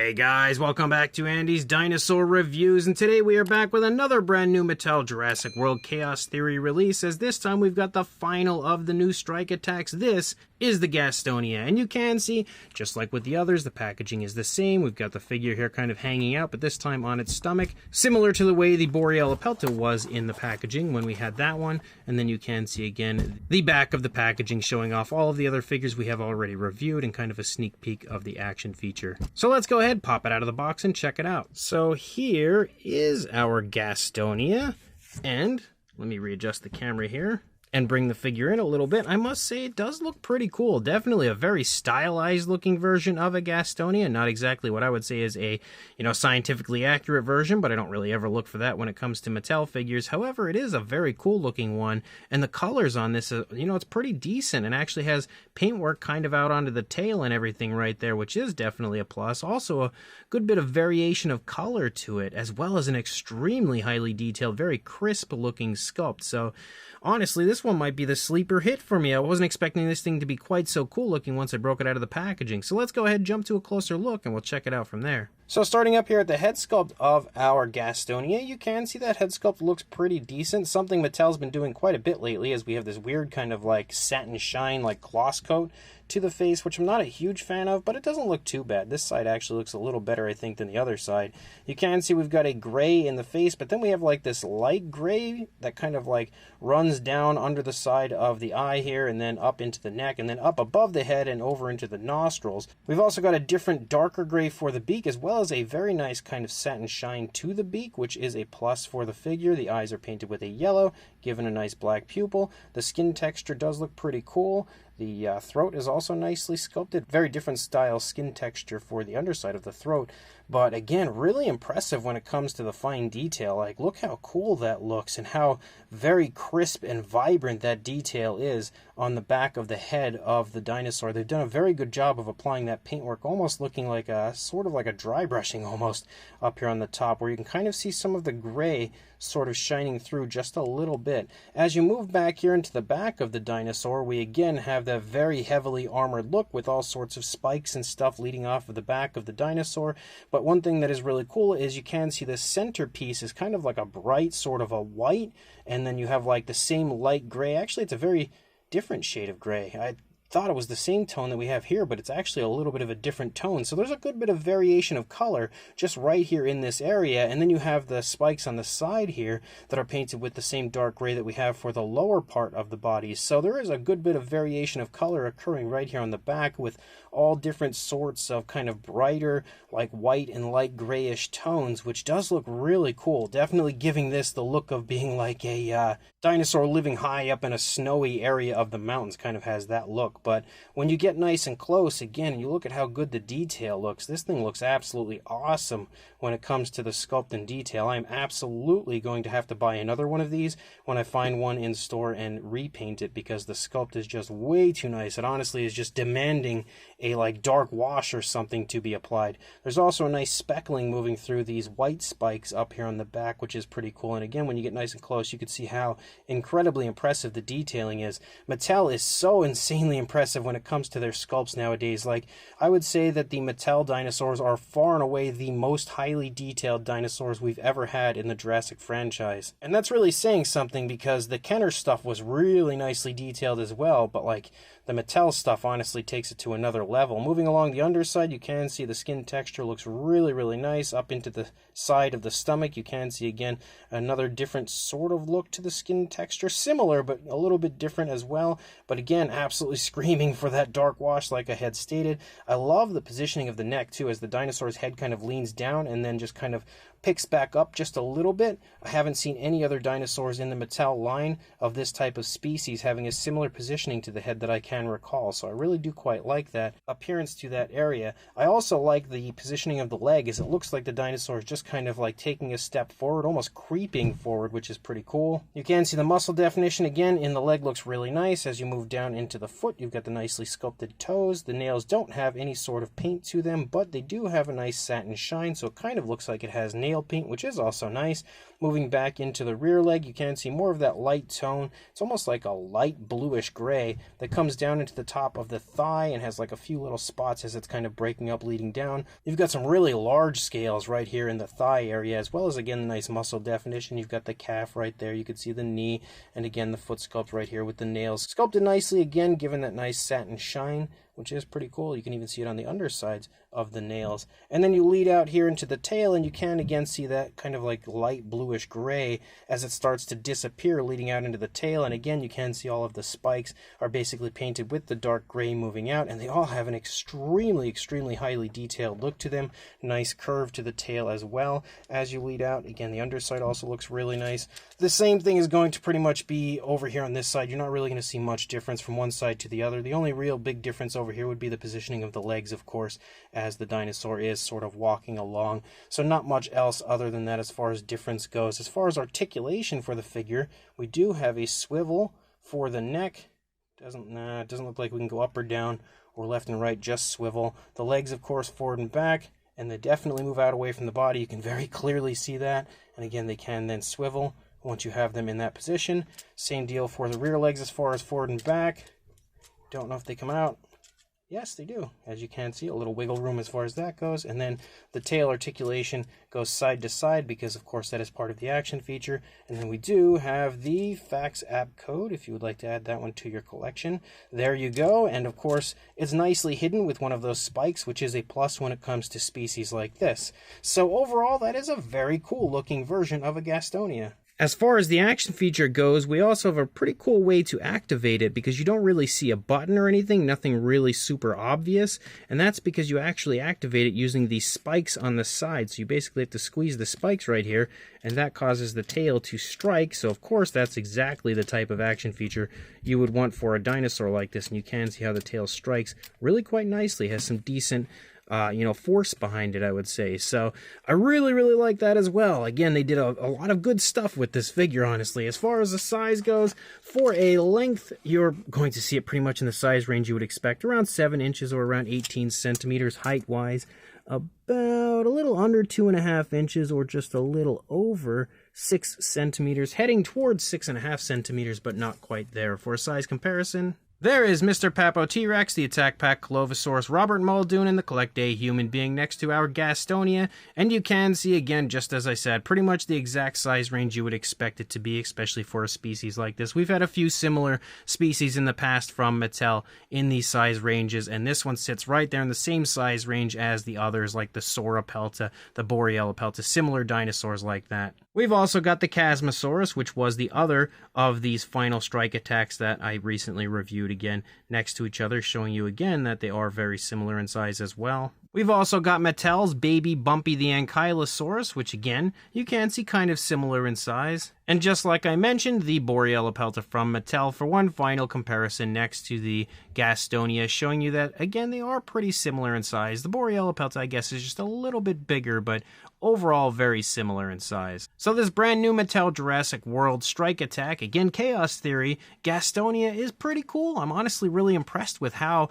Hey guys, welcome back to Andy's Dinosaur Reviews, and today we are back with another brand new Mattel Jurassic World Chaos Theory release, as this time we've got the final of the new Strike Attacks. This is the Gastonia, and you can see, just like with the others, the packaging is the same. We've got the figure here kind of hanging out, but this time on its stomach, similar to the way the Boreal Pelta was in the packaging when we had that one. And then you can see again the back of the packaging showing off all of the other figures we have already reviewed and kind of a sneak peek of the action feature. So let's go ahead, pop it out of the box and check it out. So here is our Gastonia, and let me readjust the camera here and bring the figure in a little bit. I must say it does look pretty cool. Definitely a very stylized looking version of a Gastonia. Not exactly what I would say is a, scientifically accurate version, but I don't really ever look for that when it comes to Mattel figures. However, it is a very cool looking one, and the colors on this, it's pretty decent, and actually has paintwork kind of out onto the tail and everything right there, which is definitely a plus. Also a good bit of variation of color to it, as well as an extremely highly detailed, very crisp looking sculpt. So honestly, this one might be the sleeper hit for me. I wasn't expecting this thing to be quite so cool looking once I broke it out of the packaging. So let's go ahead and jump to a closer look and we'll check it out from there. So starting up here at the head sculpt of our Gastonia, you can see that head sculpt looks pretty decent. Something Mattel's been doing quite a bit lately, as we have this weird kind of like satin shine, like gloss coat to the face, which I'm not a huge fan of, but it doesn't look too bad. This side actually looks a little better, I think, than the other side. You can see we've got a gray in the face, but then we have like this light gray that kind of like runs down under the side of the eye here, and then up into the neck, and then up above the head and over into the nostrils. We've also got a different darker gray for the beak, as well as a very nice kind of satin shine to the beak, which is a plus for the figure. The eyes are painted with a yellow, given a nice black pupil. The skin texture does look pretty cool. The throat is also nicely sculpted. Very different style skin texture for the underside of the throat. But again, really impressive when it comes to the fine detail. Like, look how cool that looks and how very crisp and vibrant that detail is on the back of the head of the dinosaur. They've done a very good job of applying that paintwork, almost looking like a sort of like a dry brushing almost up here on the top, where you can kind of see some of the gray sort of shining through just a little bit. As you move back here into the back of the dinosaur, we again have that very heavily armored look with all sorts of spikes and stuff leading off of the back of the dinosaur. But one thing that is really cool is you can see the centerpiece is kind of like a bright sort of a white, and then you have like the same light gray. Actually, it's a very different shade of gray. I thought it was the same tone that we have here, but it's actually a little bit of a different tone. So there's a good bit of variation of color just right here in this area. And then you have the spikes on the side here that are painted with the same dark gray that we have for the lower part of the body. So there is a good bit of variation of color occurring right here on the back, with all different sorts of kind of brighter, like white and light grayish tones, which does look really cool. Definitely giving this the look of being like a dinosaur living high up in a snowy area of the mountains. Kind of has that look. But when you get nice and close, again, and you look at how good the detail looks, this thing looks absolutely awesome when it comes to the sculpt and detail. I'm absolutely going to have to buy another one of these when I find one in store and repaint it, because the sculpt is just way too nice. It honestly is just demanding a like dark wash or something to be applied. There's also a nice speckling moving through these white spikes up here on the back, which is pretty cool. And again, when you get nice and close, you can see how incredibly impressive the detailing is. Mattel is so insanely impressive when it comes to their sculpts nowadays. Like, I would say that the Mattel dinosaurs are far and away the most highly detailed dinosaurs we've ever had in the Jurassic franchise. And that's really saying something, because the Kenner stuff was really nicely detailed as well, but like the Mattel stuff honestly takes it to another level. Moving along the underside, you can see the skin texture looks really, really nice. Up into the side of the stomach, you can see again another different sort of look to the skin texture. Similar, but a little bit different as well. But again, absolutely screaming for that dark wash like I had stated. I love the positioning of the neck too, as the dinosaur's head kind of leans down and then just kind of picks back up just a little bit. I haven't seen any other dinosaurs in the Mattel line of this type of species having a similar positioning to the head that I can recall, so I really do quite like that appearance to that area. I also like the positioning of the leg, as it looks like the dinosaur is just kind of like taking a step forward, almost creeping forward, which is pretty cool. You can see the muscle definition again in the leg looks really nice. As you move down into the foot, you've got the nicely sculpted toes. The nails don't have any sort of paint to them, but they do have a nice satin shine, so it kind of looks like it has nail paint, which is also nice. Moving back into the rear leg, you can see more of that light tone. It's almost like a light bluish gray that comes down into the top of the thigh and has like a few little spots as it's kind of breaking up leading down. You've got some really large scales right here in the thigh area, as well as again the nice muscle definition. You've got the calf right there, you can see the knee, and again the foot sculpt right here with the nails sculpted nicely, again given that nice satin shine, which is pretty cool. You can even see it on the undersides of the nails. And then you lead out here into the tail, and you can again see that kind of like light bluish gray as it starts to disappear leading out into the tail. And again, you can see all of the spikes are basically painted with the dark gray moving out, and they all have an extremely highly detailed look to them. Nice curve to the tail as well as you lead out. Again, the underside also looks really nice. The same thing is going to pretty much be over here on this side. You're not really going to see much difference from one side to the other. The only real big difference over here would be the positioning of the legs, of course, as the dinosaur is sort of walking along. So not much else other than that as far as difference goes. As far as articulation for the figure, we do have a swivel for the neck. It doesn't look like we can go up or down or left and right, just swivel. The legs, of course, forward and back, and they definitely move out away from the body. You can very clearly see that. And again, they can then swivel once you have them in that position. Same deal for the rear legs as far as forward and back. Don't know if they come out. Yes, they do. As you can see, a little wiggle room as far as that goes. And then the tail articulation goes side to side because, of course, that is part of the action feature. And then we do have the fax app code if you would like to add that one to your collection. There you go. And, of course, it's nicely hidden with one of those spikes, which is a plus when it comes to species like this. So overall, that is a very cool looking version of a Gastonia. As far as the action feature goes, we also have a pretty cool way to activate it because you don't really see a button or anything, nothing really super obvious, and that's because you actually activate it using these spikes on the side. So you basically have to squeeze the spikes right here, and that causes the tail to strike. So of course that's exactly the type of action feature you would want for a dinosaur like this, and you can see how the tail strikes really quite nicely. It has some decent force behind it, I would say. So I really like that as well. Again, they did a lot of good stuff with this figure, honestly. As far as the size goes, for a length, you're going to see it pretty much in the size range you would expect, around 7 inches or around 18 centimeters height-wise, about a little under 2.5 inches or just a little over 6 centimeters, heading towards 6.5 centimeters, but not quite there. For a size comparison, there is Mr. Papo T-Rex, the Attack Pack Colovosaurus, Robert Muldoon, and the Collect A Human Being next to our Gastonia, and you can see, again, just as I said, pretty much the exact size range you would expect it to be, especially for a species like this. We've had a few similar species in the past from Mattel in these size ranges, and this one sits right there in the same size range as the others, like the Sauropelta, the Borealopelta, similar dinosaurs like that. We've also got the Chasmosaurus, which was the other of these final Strike Attacks that I recently reviewed, again next to each other, showing you again that they are very similar in size as well. We've also got Mattel's baby Bumpy the Ankylosaurus, which again, you can see kind of similar in size. And just like I mentioned, the Borealopelta from Mattel for one final comparison next to the Gastonia, showing you that, again, they are pretty similar in size. The Borealopelta, I guess, is just a little bit bigger, but overall very similar in size. So this brand new Mattel Jurassic World Strike Attack, again, Chaos Theory, Gastonia is pretty cool. I'm honestly really impressed with how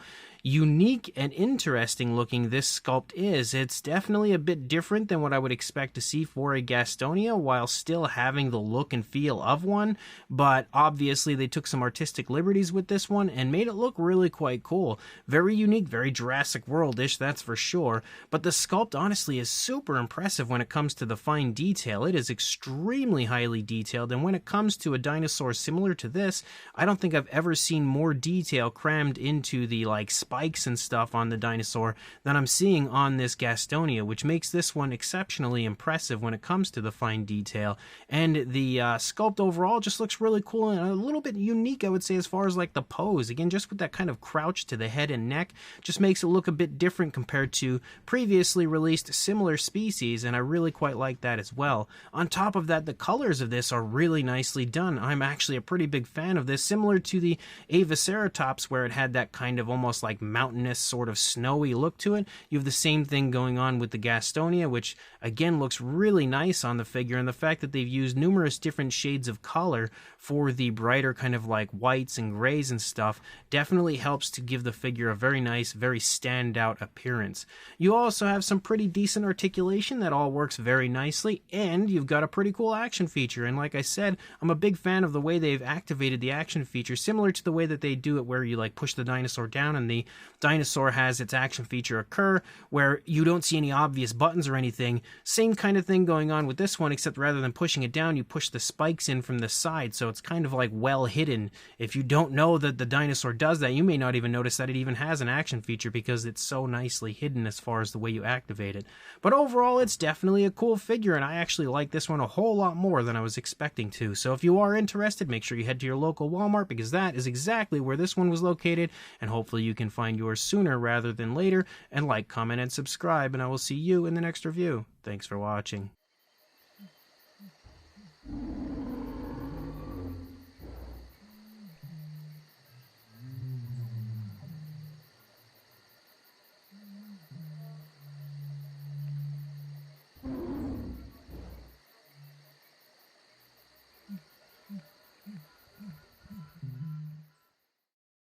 unique and interesting looking this sculpt is. It's definitely a bit different than what I would expect to see for a Gastonia, while still having the look and feel of one, but obviously they took some artistic liberties with this one and made it look really quite cool. Very unique, very Jurassic World-ish, that's for sure, but the sculpt honestly is super impressive when it comes to the fine detail. It is extremely highly detailed, and when it comes to a dinosaur similar to this, I don't think I've ever seen more detail crammed into the spikes and stuff on the dinosaur than I'm seeing on this Gastonia, which makes this one exceptionally impressive when it comes to the fine detail. And the sculpt overall just looks really cool and a little bit unique, I would say, as far as the pose. Again, just with that kind of crouch to the head and neck, just makes it look a bit different compared to previously released similar species, and I really quite like that as well. On top of that, the colors of this are really nicely done. I'm actually a pretty big fan of this, similar to the Avaceratops, where it had that kind of almost like mountainous sort of snowy look to it. You have the same thing going on with the Gastonia, which again looks really nice on the figure, and the fact that they've used numerous different shades of color for the brighter kind of like whites and grays and stuff definitely helps to give the figure a very nice, very standout appearance. You also have some pretty decent articulation that all works very nicely, and you've got a pretty cool action feature. And like I said, I'm a big fan of the way they've activated the action feature, similar to the way that they do it where you like push the dinosaur down and the dinosaur has its action feature occur where you don't see any obvious buttons or anything. Same kind of thing going on with this one, except rather than pushing it down, you push the spikes in from the side, so it's kind of like well hidden. If you don't know that the dinosaur does that, you may not even notice that it even has an action feature because it's so nicely hidden as far as the way you activate it. But overall, it's definitely a cool figure, and I actually like this one a whole lot more than I was expecting to. So if you are interested, make sure you head to your local Walmart, because that is exactly where this one was located, and hopefully you can find yours sooner rather than later. And like, comment, and subscribe, and I will see you in the next review. Thanks for watching.